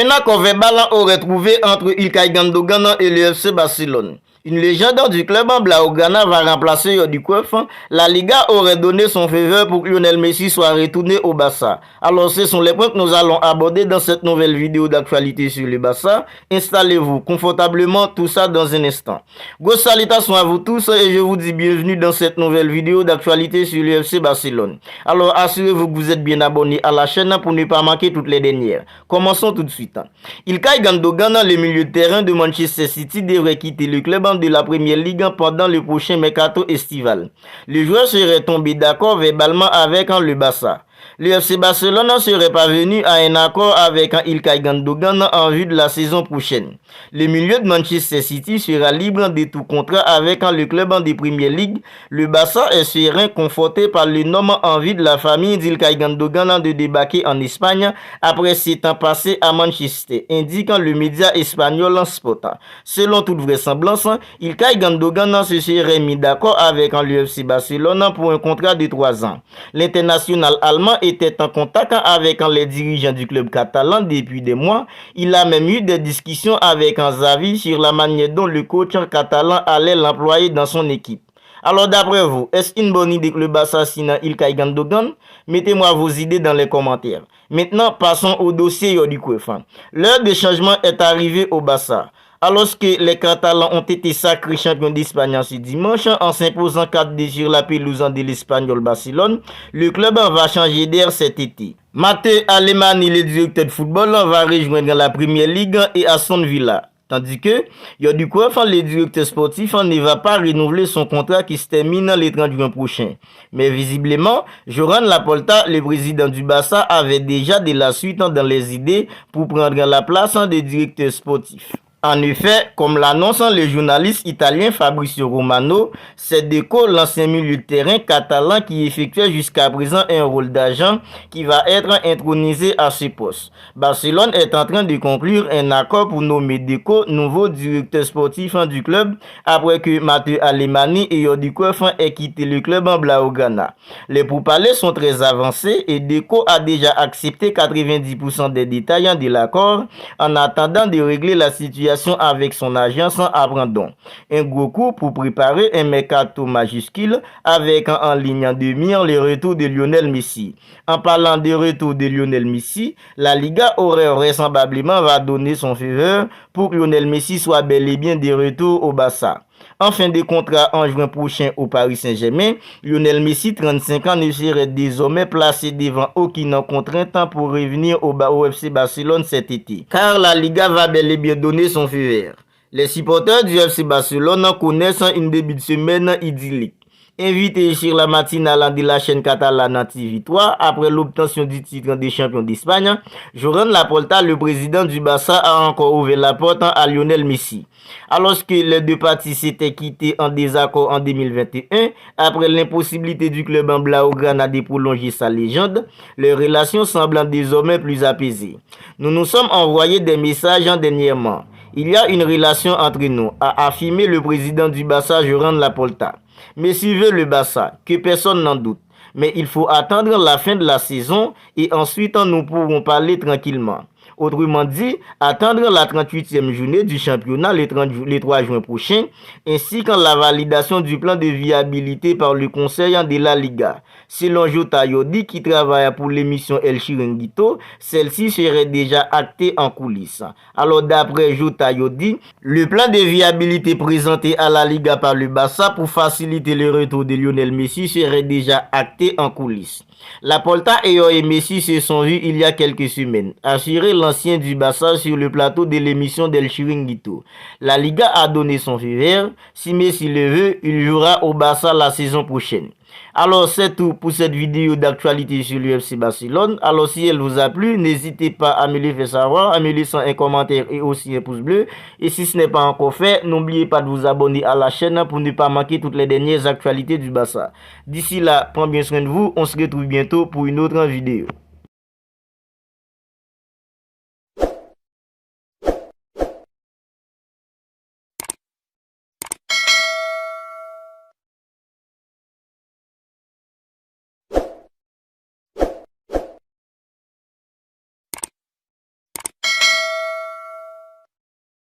Un accord verbal aurait trouvé entre Ilkay Gundogan et le FC Barcelone. Une légende du club en Blaugrana va remplacer Jordi Cruyff. La Liga aurait donné son faveur pour que Lionel Messi soit retourné au Barça. Alors ce sont les points que nous allons aborder dans cette nouvelle vidéo d'actualité sur le Barça. Installez-vous confortablement, tout ça dans un instant. Grosse salutations à vous tous et je vous dis bienvenue dans cette nouvelle vidéo d'actualité sur le FC Barcelone. Alors assurez-vous que vous êtes bien abonné à la chaîne pour ne pas manquer toutes les dernières. Commençons tout de suite. Ilkay Gundogan, le milieu de terrain de Manchester City, devrait quitter le club de la Premier League pendant le prochain mercato estival. Le joueur serait tombé d'accord verbalement avec le Barça. Le FC Barcelone serait parvenu à un accord avec Ilkay Gundogan en vue de la saison prochaine. Le milieu de Manchester City sera libre de tout contrat avec le club de Premier League. Le Barça est serein, conforté par le nom envie de la famille d'Ilkay Gundogan de débarquer en Espagne après 7 ans passés à Manchester, indiquant le média espagnol Sport. Selon toute vraisemblance, Ilkay Gundogan se serait mis d'accord avec le FC Barcelone pour un contrat de 3 ans. L'international allemand était en contact avec les dirigeants du club catalan depuis des mois. Il a même eu des discussions avec Xavi sur la manière dont le coach catalan allait l'employer dans son équipe. Alors d'après vous, est-ce une bonne idée que le Barça signe Ilkay Gundogan? Mettez-moi vos idées dans les commentaires. Maintenant, passons au dossier Jordi Cruyff. L'heure de changement est arrivée au Barça. Alors que les Catalans ont été sacrés champions d'Espagne ce dimanche en s'imposant 4-2 sur la pelouse de l'Espagnol Barcelone, le club va changer d'air cet été. Mateu Alemany, le directeur de football, va rejoindre la Premier League et Aston Villa. Tandis que Jordi Cruyff, le directeur sportif, ne va pas renouveler son contrat qui se termine le 30 juin prochain. Mais visiblement, Joan Laporta, le président du Barça, avait déjà de la suite dans les idées pour prendre la place de directeur sportif. En effet, comme l'annonce le journaliste italien Fabrizio Romano, c'est Deco, l'ancien milieu de terrain catalan qui effectuait jusqu'à présent un rôle d'agent qui va être intronisé à ce poste. Barcelone est en train de conclure un accord pour nommer Deco nouveau directeur sportif du club après que Mateu Alemany et Jordi Cruyff aient quitté le club en Blaugrana. Les pourparlers sont très avancés et Deco a déjà accepté 90% des détails de l'accord en attendant de régler la situation avec son agence Abrandon. Un gros coup pour préparer un mercato majuscule avec en ligne de mire le retour de Lionel Messi. En parlant de retour de Lionel Messi, la Liga aurait vraisemblablement va donner son faveur pour que Lionel Messi soit bel et bien de retour au Barça. En fin de contrat en juin prochain au Paris Saint-Germain, Lionel Messi, 35 ans, ne serait désormais placé devant aucune contrainte pour revenir au FC Barcelone cet été. Car la Liga va bel et bien donner son feu vert. Les supporters du FC Barcelone connaissent une début de semaine idyllique. Invité sur la matinale de la chaîne catalane TV3 après l'obtention du titre des champions d'Espagne, Joan Laporta, le président du Barça, a encore ouvert la porte à Lionel Messi. Alors que les deux parties s'étaient quittées en désaccord en 2021, après l'impossibilité du club en Blaugrana de prolonger sa légende, les relations semblent désormais plus apaisées. Nous nous sommes envoyés des messages dernièrement. Il y a une relation entre nous, a affirmé le président du Barça, Joan Laporta. Messi veut le Barça, que personne n'en doute. Mais il faut attendre la fin de la saison et ensuite nous pourrons parler tranquillement. Autrement dit, attendre la 38e journée du championnat le 3 juin prochain, ainsi que la validation du plan de viabilité par le conseil de la Liga. Selon Jota Jordi, qui travaille pour l'émission El Chiringuito, celle-ci serait déjà actée en coulisses. Alors d'après Jota Jordi, le plan de viabilité présenté à la Liga par le Barça pour faciliter le retour de Lionel Messi serait déjà acté en coulisses. Laporta et Messi se sont vus il y a quelques semaines, assuré l'ancien du Barça sur le plateau de l'émission del Chiringuito. La Liga a donné son feu vert. Si Messi le veut, il jouera au Barça la saison prochaine. Alors c'est tout pour cette vidéo d'actualité sur l'UFC Barcelone. Alors si elle vous a plu, n'hésitez pas à me le faire savoir en me laissant un commentaire et aussi un pouce bleu. Et si ce n'est pas encore fait, n'oubliez pas de vous abonner à la chaîne pour ne pas manquer toutes les dernières actualités du Barça. D'ici là, prenez bien soin de vous. On se retrouve bientôt pour une autre vidéo.